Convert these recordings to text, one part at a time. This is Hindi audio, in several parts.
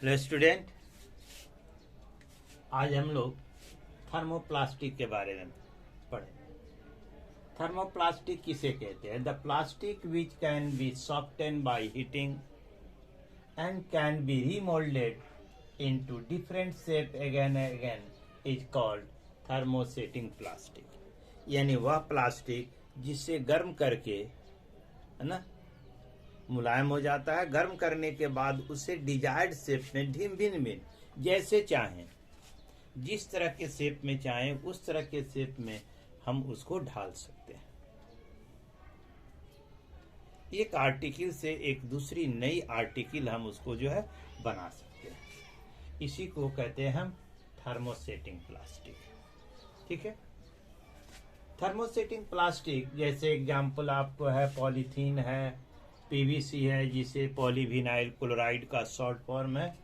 हेलो स्टूडेंट, आज हम लोग थर्मोप्लास्टिक के बारे में पढ़े। थर्मोप्लास्टिक किसे कहते हैं? The plastic which can be soften by heating and can be remoulded into different shape again again is called thermosetting plastic. यानी वह प्लास्टिक जिसे गर्म करके, है ना, मुलायम हो जाता है। गर्म करने के बाद उसे डिजायर्ड शेप में भिन्न भिन्न जैसे चाहें, जिस तरह के शेप में चाहें उस तरह के शेप में हम उसको ढाल सकते हैं। एक आर्टिकल से एक दूसरी नई आर्टिकल हम उसको जो है बना सकते हैं। इसी को कहते हैं हम थर्मोसेटिंग प्लास्टिक। ठीक है। थर्मोसेटिंग प्लास्टिक जैसे एग्जाम्पल आपको है पॉलीथीन है, पीवीसी है, जिसे पॉलीविनाइल क्लोराइड का शॉर्ट फॉर्म है।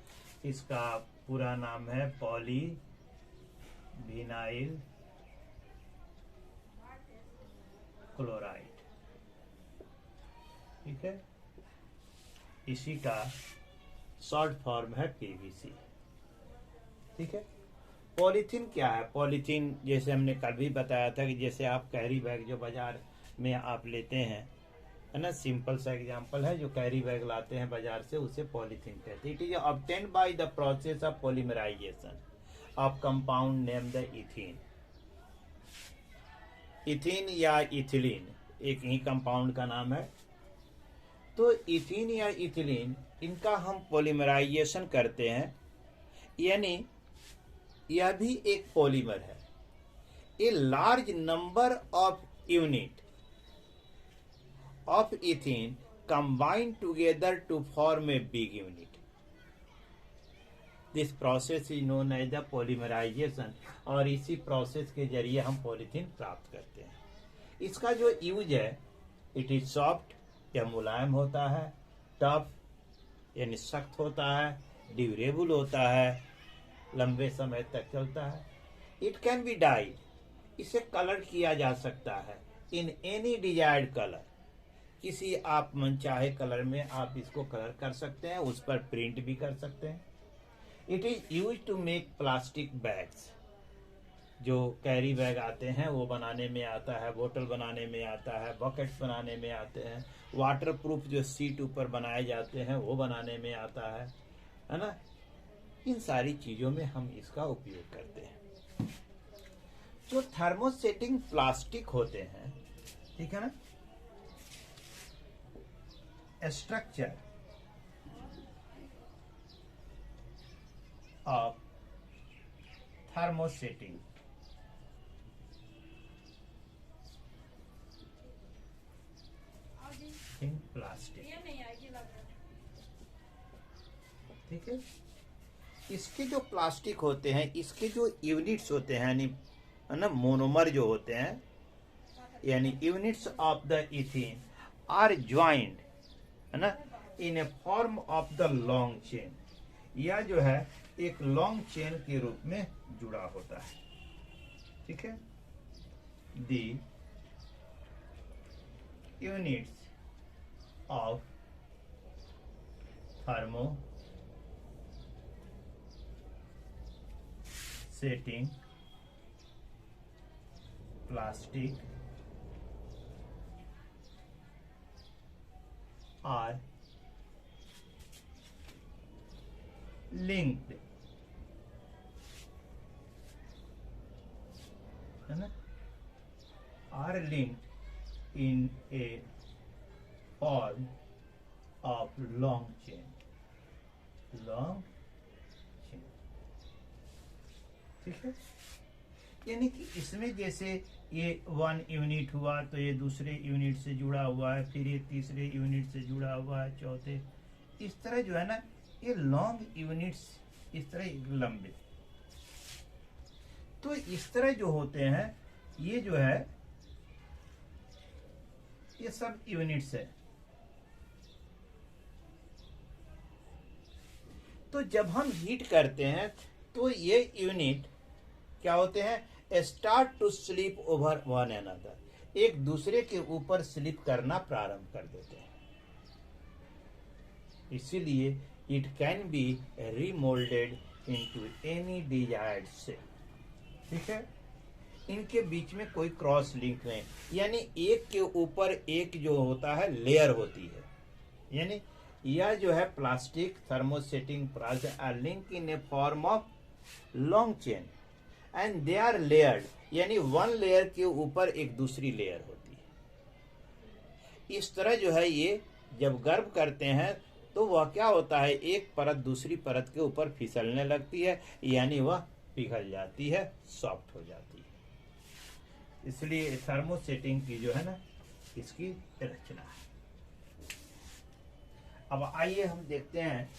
इसका पूरा नाम है पॉलीविनाइल क्लोराइड। ठीक है। इसी का शॉर्ट फॉर्म है पीवीसी। ठीक है। पॉलीथीन क्या है? पॉलीथीन जैसे हमने कल भी बताया था कि जैसे आप कैरी बैग जो बाजार में आप लेते हैं, है ना, सिंपल सा एग्जांपल है, जो कैरी बैग लाते हैं बाजार से उसे पॉलीथीन कहते हैं। It is obtained by the process of polymerisation of compound name the ethene. Ethene या इथिलीन एक ही कंपाउंड का नाम है। तो इथीन या इथिलीन, इनका हम पॉलीमराइजेशन करते हैं, यानी यह भी एक पॉलीमर है। A large number of unit of ethene combine together to form a big unit. This process is known as the polymerization, और इसी प्रोसेस के जरिए हम पॉलीथीन प्राप्त करते हैं। इसका जो यूज है, इट इज सॉफ्ट, यह मुलायम होता है, टफ यानी सख्त होता है, ड्यूरेबल होता है, लंबे समय तक चलता है। इट कैन बी डाइड, इसे कलर किया जा सकता है इन एनी डिजायर्ड कलर, किसी आप मनचाहे कलर में आप इसको कलर कर सकते हैं, उस पर प्रिंट भी कर सकते हैं। It is use to make plastic bags, जो कैरी बैग आते हैं वो बनाने में आता है, बोतल बनाने में आता है, बकेट्स बनाने में आते हैं, वाटर प्रूफ जो सीट ऊपर बनाए जाते हैं वो बनाने में आता है ना। इन सारी चीजों में हम इसका उपयोग करते हैं। जो थर्मोसेटिंग प्लास्टिक होते हैं, ठीक है ना, structure of thermosetting in plastic। ठीक है। इसके जो प्लास्टिक होते हैं, इसके जो यूनिट्स होते हैं, यानी ना मोनोमर जो होते हैं, यानी units of the ethene are joined, है ना, in a form of the long chain. यह जो है एक लॉन्ग चेन के रूप में जुड़ा होता है। ठीक है। The units of thermosetting plastic are linked, है ना, are linked in a form of long chain। ठीक है। यानी कि इसमें जैसे ये वन यूनिट हुआ तो ये दूसरे यूनिट से जुड़ा हुआ है, फिर ये तीसरे यूनिट से जुड़ा हुआ है, चौथे, इस तरह जो है ना, ये लॉन्ग यूनिट्स इस तरह लंबे। तो इस तरह जो होते हैं, ये जो है ये सब यूनिट्स है। तो जब हम हीट करते हैं तो ये यूनिट क्या होते हैं? Start to slip over one another, एक दूसरे के ऊपर स्लिप करना प्रारंभ कर देते हैं। इसीलिए it can be remolded into any desired shape. ठीक है, इनके बीच में कोई क्रॉस लिंक नहीं, यानी एक के ऊपर एक जो होता है लेयर होती है, यानी यह जो है plastic thermosetting process are link in a form of long chain and they are layered, यानी वन लेयर के ऊपर एक दूसरी लेयर होती है। इस तरह जो है ये जब गर्म करते हैं तो वह क्या होता है, एक परत दूसरी परत के ऊपर फिसलने लगती है, यानी वह पिघल जाती है, सॉफ्ट हो जाती है। इसलिए थर्मोसेटिंग की जो है ना इसकी रचना है। अब आइए हम देखते हैं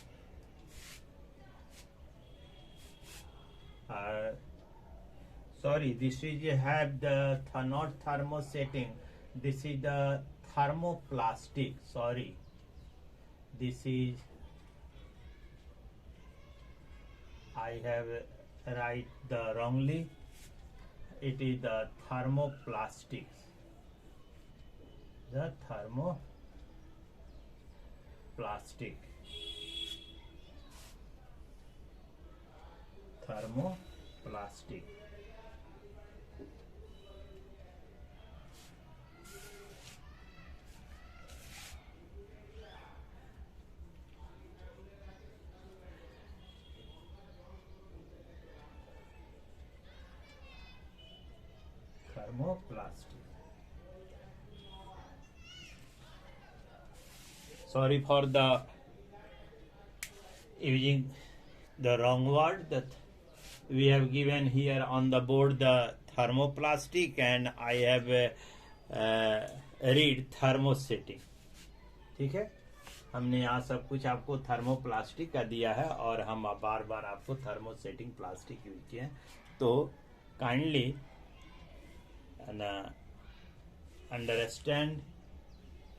sorry, this is have the not thermosetting, this is the thermoplastic, sorry, this is I have write the wrongly, it is the thermoplastics, the thermoplastic sorry for the using the wrong word, that we have given here on the board the thermoplastic and I have read thermosetting. ठीक है, हमने यहाँ सब कुछ आपको थर्मोप्लास्टिक का दिया है और हम बार बार आपको थर्मोसेटिंग प्लास्टिक यूज किए हैं, तो kindly understand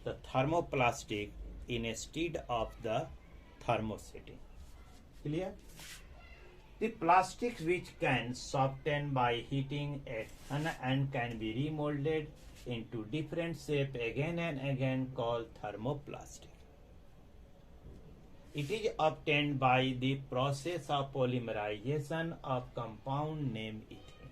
the thermoplastic instead of the thermosetting. Clear? The plastics which can soften by heating and can be remolded into different shape again and again called thermoplastic. It is obtained by the process of polymerization of compound named ethene.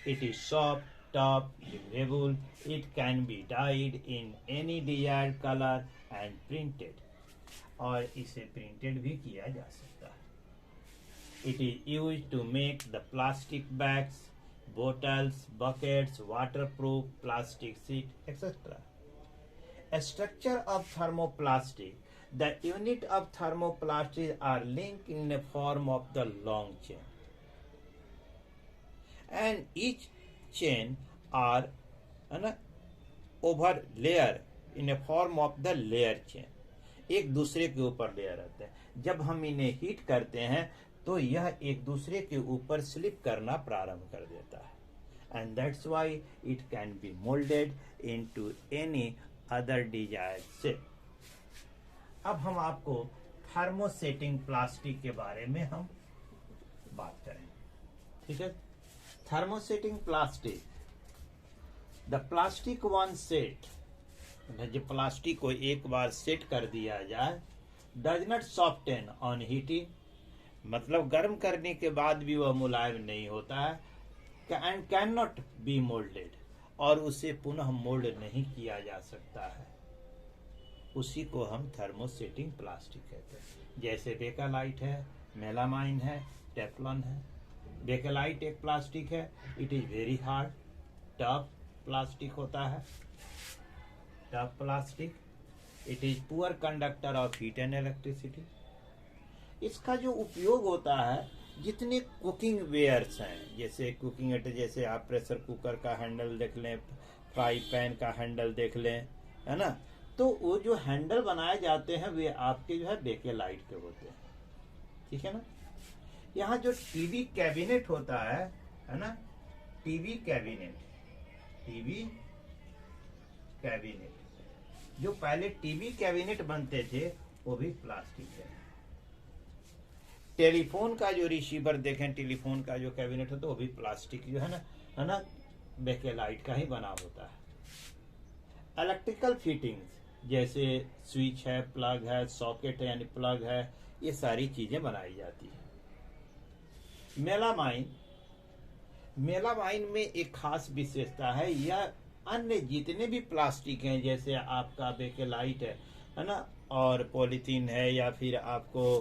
It is soft, tough, durable. It can be dyed in any desired color and printed. और इसे प्रिंटेड भी किया जा सकता है। It is used to make the plastic bags, bottles, buckets, waterproof, plastic sheet, etc. A structure of thermoplastic. The unit of thermoplastic are linked in the form of the long chain. And each chain are over layer in a form of the layer chain. एक दूसरे के ऊपर लेयर रहते हैं। जब हम इन्हें हीट करते हैं तो यह एक दूसरे के ऊपर स्लिप करना प्रारंभ कर देता है। And that's why it can be moulded into any other desired shape. अब हम आपको थर्मोसेटिंग प्लास्टिक के बारे में हम बात करें। ठीक है, thermosetting plastic, the plastic one set, जो प्लास्टिक को एक बार सेट कर दिया जाए, does not soften on heating, मतलब गर्म करने के बाद भी वह मुलायम नहीं होता है, and can not be moulded, और उसे पुनः मोल्ड नहीं किया जा सकता है। उसी को हम थर्मोसेटिंग प्लास्टिक कहते हैं। जैसे बेकेलाइट है, मेलामाइन है, टेफ्लॉन है। बेकेलाइट एक प्लास्टिक है, it is very hard, tough plastic होता है, tough plastic. It is poor conductor of heat and electricity. इसका जो उपयोग होता है, जितने कुकिंग वेयर्स हैं, जैसे कुकिंग, जैसे आप प्रेशर कुकर का हैंडल देख लें, फ्राई पैन का हैंडल देख लें, है ना, तो वो जो हैंडल बनाए जाते हैं वे आपके जो है बेकेलाइट के होते हैं। ठीक है ना। यहाँ जो टीवी कैबिनेट होता है ना, टीवी कैबिनेट, जो पहले टीवी कैबिनेट बनते थे वो भी प्लास्टिक है। टेलीफोन का जो रिसीवर देखें, टेलीफोन का जो कैबिनेट होता है वो भी प्लास्टिक जो है ना, बेकेलाइट का ही बना होता है। इलेक्ट्रिकल फिटिंग्स, जैसे स्विच है, प्लग है, सॉकेट है यानी प्लग है, ये सारी चीजें बनाई जाती है। मेलामाइन, मेलामाइन में एक खास विशेषता है, यह अन्य जितने भी प्लास्टिक हैं, जैसे आपका बेकेलाइट है ना, और पॉलीथीन है, या फिर आपको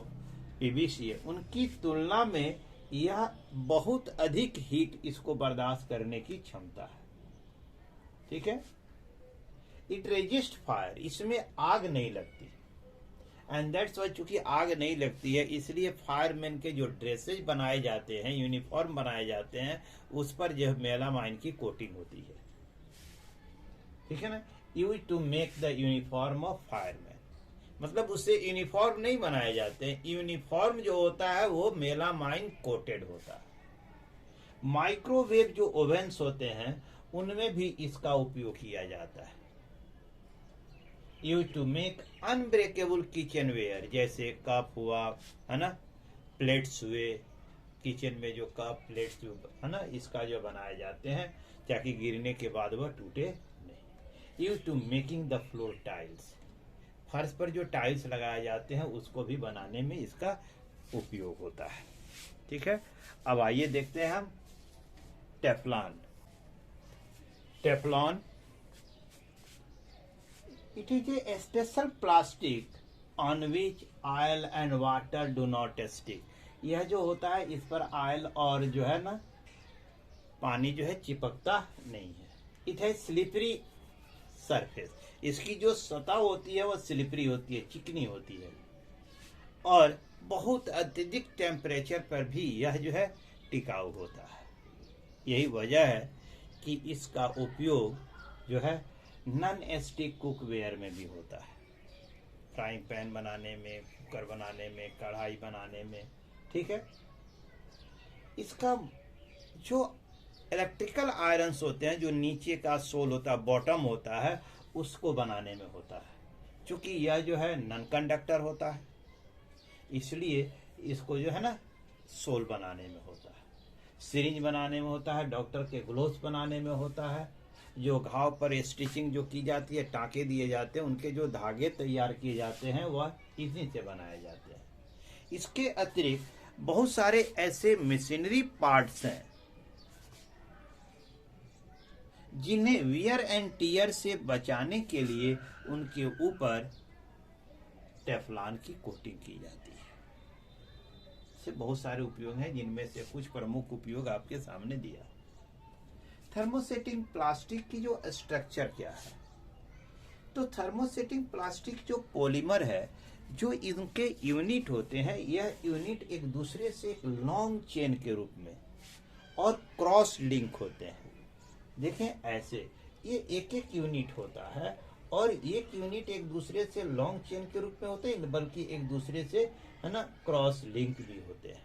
पीवीसी है, उनकी तुलना में यह बहुत अधिक हीट इसको बर्दाश्त करने की क्षमता है। ठीक है। इट रेजिस्ट फायर, इसमें आग नहीं लगती, एंड दैट्स वाई, चूंकि आग नहीं लगती है इसलिए फायरमैन के जो ड्रेसेज बनाए जाते हैं, यूनिफॉर्म बनाए जाते हैं, उस पर जो मेलामाइन की कोटिंग होती है। ठीक है ना। Use to make the uniform of fireman, मतलब उससे यूनिफॉर्म नहीं बनाए जाते हैं, यूनिफॉर्म जो होता है वो मेलामाइन कोटेड होता है। माइक्रोवेव जो ओवेंस होते हैं उनमें भी इसका उपयोग किया जाता है। Use to make unbreakable kitchenware, जैसे कप हुआ है ना, प्लेट्स हुए, किचन में जो कप प्लेट्स है ना, इसका जो बनाए जाते हैं ताकि गिरने के बाद वह टूटे नहीं। Use to making the floor tiles, फर्श पर जो टाइल्स लगाए जाते हैं उसको भी बनाने में इसका उपयोग होता है। ठीक है। अब आइए देखते हैं हम Teflon. Teflon, it is a special plastic on which oil and water do not stick. यह जो होता है इस पर ऑयल और जो है ना पानी जो है चिपकता नहीं है। इट है स्लिपरी सरफेस, इसकी जो सतह होती है वह स्लिपरी होती है, चिकनी होती है, और बहुत अत्यधिक टेम्परेचर पर भी यह जो है टिकाऊ होता है। यही वजह है कि इसका उपयोग जो है नॉन स्टिक कुकवेयर में भी होता है, फ्राइंग पैन बनाने में, कुकर बनाने में, कढ़ाई बनाने में। ठीक है। इसका जो इलेक्ट्रिकल आयरन्स होते हैं, जो नीचे का सोल होता है, बॉटम होता है, उसको बनाने में होता है। क्योंकि यह जो है नॉन कंडक्टर होता है, इसलिए इसको जो है ना सोल बनाने में होता है, सिरिंज बनाने में होता है, डॉक्टर के ग्लोव्स बनाने में होता है, जो घाव पर स्टिचिंग जो की जाती है, टाँके दिए जाते हैं, उनके जो धागे तैयार किए जाते हैं वह इसी से बनाए जाते हैं। इसके अतिरिक्त बहुत सारे ऐसे मशीनरी पार्ट्स हैं जिन्हें वियर एंड टियर से बचाने के लिए उनके ऊपर टेफ्लॉन की कोटिंग की जाती है। इससे बहुत सारे उपयोग हैं, जिनमें से कुछ प्रमुख उपयोग आपके सामने दिया। थर्मोसेटिंग प्लास्टिक की जो स्ट्रक्चर क्या है, तो थर्मोसेटिंग प्लास्टिक जो पॉलीमर है, जो इनके यूनिट होते हैं, यह यूनिट एक दूसरे से एक लॉन्ग चेन के रूप में और क्रॉस लिंक होते हैं। देखें ऐसे, ये एक एक यूनिट होता है, और एक यूनिट एक दूसरे से लॉन्ग चेन के रूप में होते हैं, बल्कि एक दूसरे से है ना क्रॉस लिंक भी होते हैं।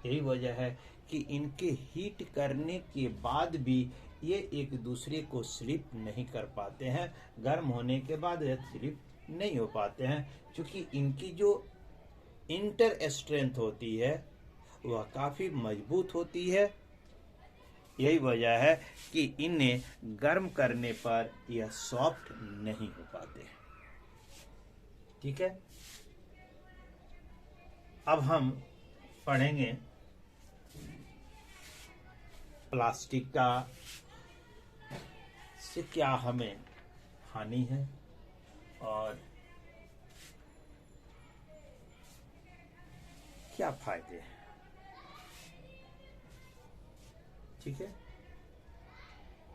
यही वजह है कि इनके हीट करने के बाद भी ये एक दूसरे को स्लिप नहीं कर पाते हैं, गर्म होने के बाद ये स्लिप नहीं हो पाते हैं, क्योंकि इनकी जो इंटर स्ट्रेंथ होती है वह काफ़ी मजबूत होती है। यही वजह है कि इन्हें गर्म करने पर यह सॉफ्ट नहीं हो पाते। ठीक है। अब हम पढ़ेंगे प्लास्टिक का से क्या हमें हानि है और क्या फायदे हैं। ठीक है।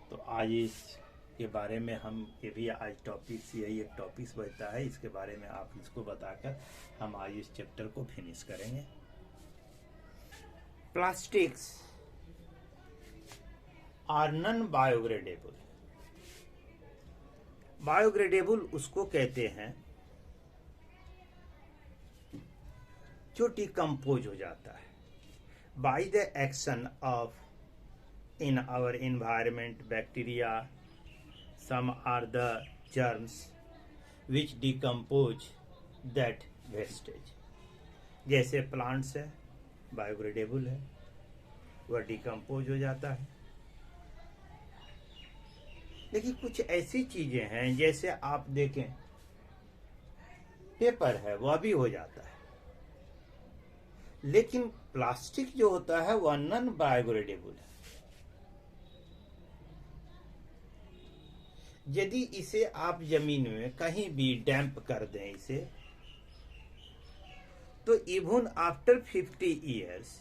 तो आज इसके बारे में हम, ये भी आज टॉपिक्स, यही एक टॉपिक्स बचता है, इसके बारे में आप इसको बताकर हम आज इस चैप्टर को फिनिश करेंगे। Plastics are non biodegradable. Biodegradable उसको कहते हैं जो डिकम्पोज हो जाता है by the action of in our environment bacteria. Some are the germs which decompose that wastage. जैसे प्लांट्स है, बायोग्रेडेबल है, वह डिकम्पोज हो जाता है। लेकिन कुछ ऐसी चीजें हैं जैसे आप देखें पेपर है वह भी हो जाता है, लेकिन प्लास्टिक जो होता है वह नॉन बायोडिग्रेडेबल है। यदि इसे आप जमीन में कहीं भी डैम्प कर दें इसे, तो इवन आफ्टर 50 ईयर्स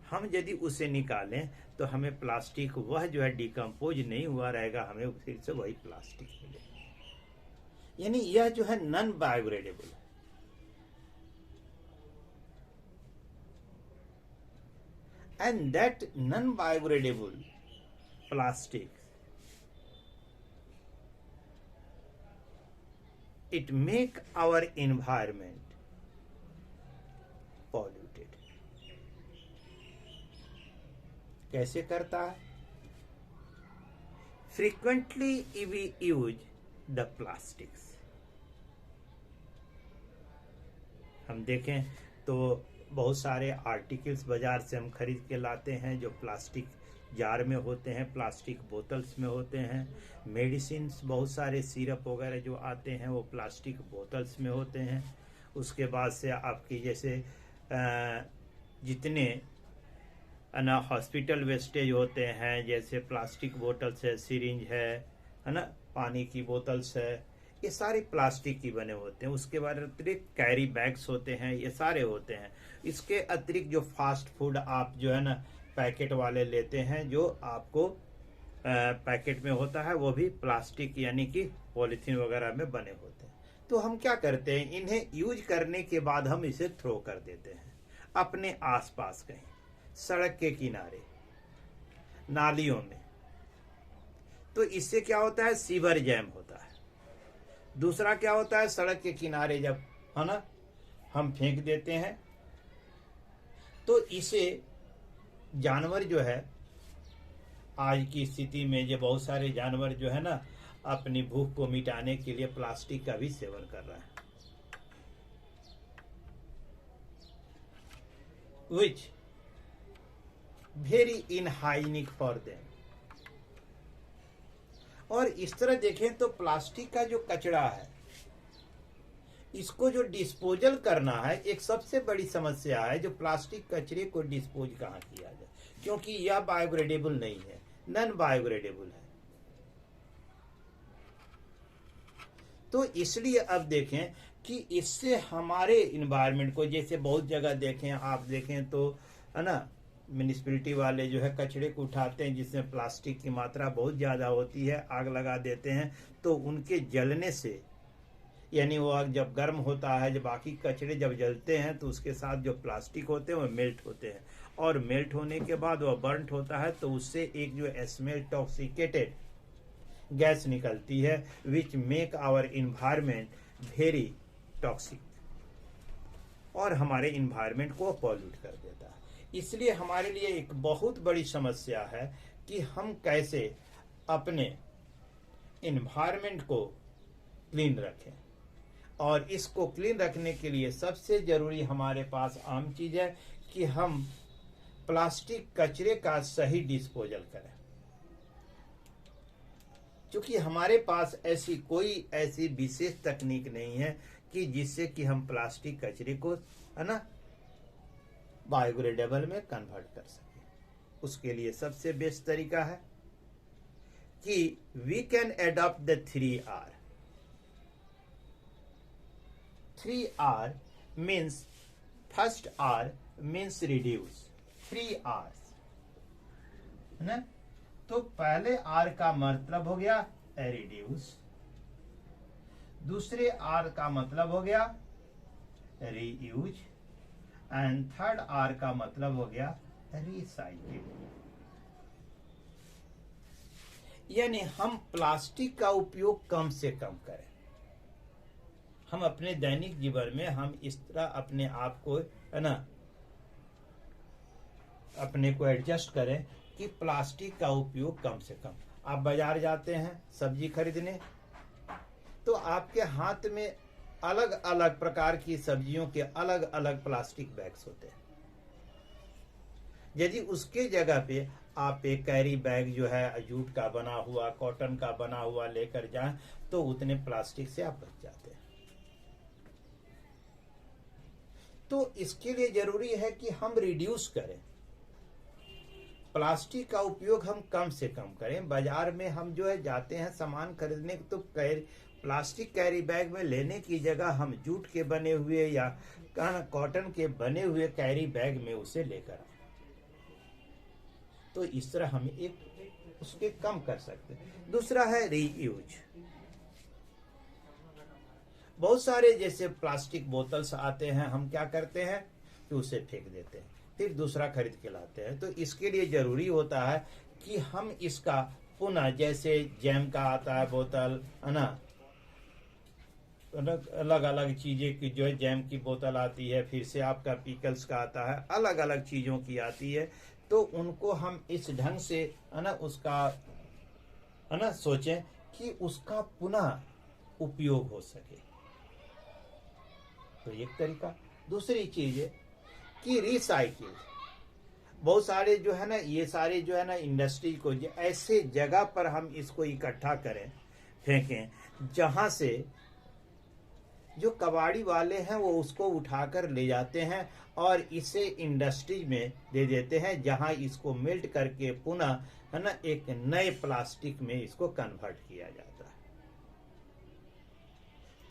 हम यदि उसे निकालें तो हमें प्लास्टिक वह जो है डिकम्पोज नहीं हुआ रहेगा, हमें फिर से वही प्लास्टिक मिलेगा। यानी यह जो है नॉन बायोडिग्रेडेबल है। And that non-biodegradable plastic, it make our environment polluted. कैसे करता है? Frequently we use the plastics. हम देखें तो बहुत सारे आर्टिकल्स बाजार से हम खरीद के लाते हैं जो प्लास्टिक जार में होते हैं, प्लास्टिक बोतल्स में होते हैं। मेडिसिन बहुत सारे सिरप वगैरह जो आते हैं वो प्लास्टिक बोतल्स में होते हैं। उसके बाद से आपकी जैसे जितने ना हॉस्पिटल वेस्टेज होते हैं, जैसे प्लास्टिक बोतल्स है, सिरिंज है ना, पानी की बोतल्स है, ये सारे प्लास्टिक की बने होते हैं। उसके बाद अतिरिक्त कैरी बैग्स होते हैं, ये सारे होते हैं। इसके अतिरिक्त जो फास्ट फूड आप जो है ना पैकेट वाले लेते हैं, जो आपको पैकेट में होता है, वो भी प्लास्टिक यानी कि पॉलीथीन वगैरह में बने होते हैं। तो हम क्या करते हैं, इन्हें यूज करने के बाद हम इसे थ्रो कर देते हैं अपने आसपास, कहीं सड़क के किनारे, नालियों में। तो इससे क्या होता है, सीवर जैम होता है। दूसरा क्या होता है, सड़क के किनारे जब है ना हम फेंक देते हैं तो इसे जानवर जो है, आज की स्थिति में जो बहुत सारे जानवर जो है ना अपनी भूख को मिटाने के लिए प्लास्टिक का भी सेवन कर रहा है, which very inhygienic for them। और इस तरह देखें तो प्लास्टिक का जो कचरा है, इसको जो डिस्पोजल करना है, एक सबसे बड़ी समस्या है। जो प्लास्टिक कचरे को डिस्पोज कहाँ किया जाए, क्योंकि यह बायोडिग्रेडेबल नहीं है, नॉन बायोडिग्रेडेबल है। तो इसलिए अब देखें कि इससे हमारे इन्वायरमेंट को, जैसे बहुत जगह देखें आप देखें तो है ना, म्यूनिसिपैलिटी वाले जो है कचरे को उठाते हैं जिसमें प्लास्टिक की मात्रा बहुत ज़्यादा होती है, आग लगा देते हैं। तो उनके जलने से, यानी वो आग जब गर्म होता है, जब बाकी कचरे जब जलते हैं तो उसके साथ जो प्लास्टिक होते हैं वो मेल्ट होते हैं, और मेल्ट होने के बाद वह बर्न्ट होता है, तो उससे एक जो स्मेल टॉक्सिकेटेड गैस निकलती है, which make our environment very toxic, और हमारे इन्वायरमेंट को पॉल्यूट कर देता है। इसलिए हमारे लिए एक बहुत बड़ी समस्या है कि हम कैसे अपने इन्वायरमेंट को क्लीन रखें। और इसको क्लीन रखने के लिए सबसे जरूरी हमारे पास आम चीज है कि हम प्लास्टिक कचरे का सही डिस्पोजल करें। क्योंकि हमारे पास ऐसी कोई ऐसी विशेष तकनीक नहीं है कि जिससे कि हम प्लास्टिक कचरे को है ना बायोडिग्रेडेबल में कन्वर्ट कर सकें। उसके लिए सबसे बेस्ट तरीका है कि we can adopt the 3R। 3R means, first R means reduce, 3 R's है ना। तो पहले R का मतलब हो गया रिड्यूस, दूसरे R का मतलब हो गया रीयूज, एंड थर्ड R का मतलब हो गया रिसाइकिल। यानी हम प्लास्टिक का उपयोग कम से कम करें। हम अपने दैनिक जीवन में हम इस तरह अपने आप को है ना अपने को एडजस्ट करें कि प्लास्टिक का उपयोग कम से कम। आप बाजार जाते हैं सब्जी खरीदने, तो आपके हाथ में अलग अलग प्रकार की सब्जियों के अलग अलग प्लास्टिक बैग्स होते हैं। यदि उसके जगह पे आप एक कैरी बैग जो है जूट का बना हुआ, कॉटन का बना हुआ लेकर जाएं तो उतने प्लास्टिक से आप बच जाते हैं। तो इसके लिए जरूरी है कि हम रिड्यूस करें, प्लास्टिक का उपयोग हम कम से कम करें। बाजार में हम जो है जाते हैं सामान खरीदने तो प्लास्टिक कैरी बैग में लेने की जगह हम जूट के बने हुए या कॉटन के बने हुए कैरी बैग में उसे लेकर आए। तो इस तरह हम एक उसके कम कर सकते हैं। दूसरा है रीयूज। बहुत सारे जैसे प्लास्टिक बोतल्स आते हैं, हम क्या करते हैं कि उसे फेंक देते हैं, फिर दूसरा खरीद के लाते हैं। तो इसके लिए जरूरी होता है कि हम इसका पुनः, जैसे जैम का आता है बोतल है ना, अलग अलग चीजें की जो है जैम की बोतल आती है, फिर से आपका पिकल्स का आता है, अलग अलग चीजों की आती है। तो उनको हम इस ढंग से है ना उसका है ना सोचें कि उसका पुनः उपयोग हो सके। तो एक तरीका। दूसरी चीज है कि रिसाइकिल। बहुत सारे जो है ना, ये सारे जो है ना इंडस्ट्री को ऐसे जगह पर हम इसको इकट्ठा करें, फेंकें, जहां से जो कबाड़ी वाले हैं वो उसको उठाकर ले जाते हैं और इसे इंडस्ट्री में दे देते हैं, जहां इसको मेल्ट करके पुनः है ना एक नए प्लास्टिक में इसको कन्वर्ट किया जाता है।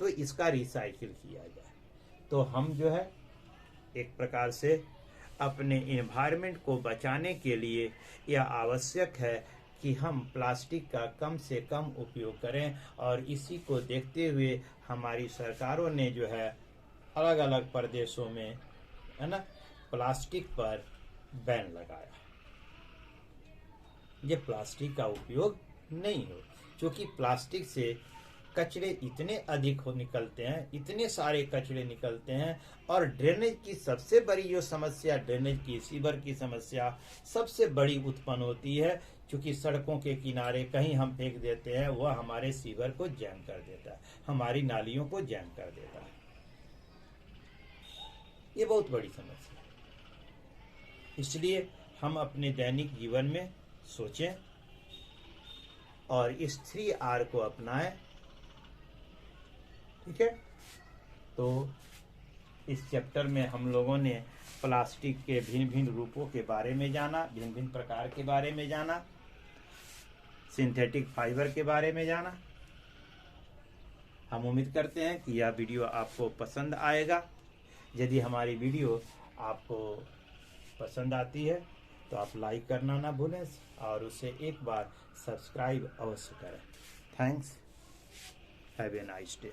तो इसका रिसाइकिल किया जाए तो हम जो है एक प्रकार से अपने एनवायरनमेंट को बचाने के लिए यह आवश्यक है कि हम प्लास्टिक का कम से कम उपयोग करें। और इसी को देखते हुए हमारी सरकारों ने जो है अलग अलग प्रदेशों में है ना प्लास्टिक पर बैन लगाया। ये प्लास्टिक का उपयोग नहीं हो, क्योंकि प्लास्टिक से कचरे इतने अधिक निकलते हैं, इतने सारे कचरे निकलते हैं। और ड्रेनेज की सबसे बड़ी जो समस्या, ड्रेनेज की सीवर की समस्या सबसे बड़ी उत्पन्न होती है, क्योंकि सड़कों के किनारे कहीं हम फेंक देते हैं, वह हमारे सीवर को जैम कर देता है, हमारी नालियों को जैम कर देता है। ये बहुत बड़ी समस्या है। इसलिए हम अपने दैनिक जीवन में सोचें और इस 3R को अपनाएं। ठीक है। तो इस चैप्टर में हम लोगों ने प्लास्टिक के भिन्न भिन्न रूपों के बारे में जाना, भिन्न भिन्न प्रकार के बारे में जाना, सिंथेटिक फाइबर के बारे में जाना। हम उम्मीद करते हैं कि यह वीडियो आपको पसंद आएगा। यदि हमारी वीडियो आपको पसंद आती है तो आप लाइक करना ना भूलें और उसे एक बार सब्सक्राइब अवश्य करें। Thanks. Have a nice day.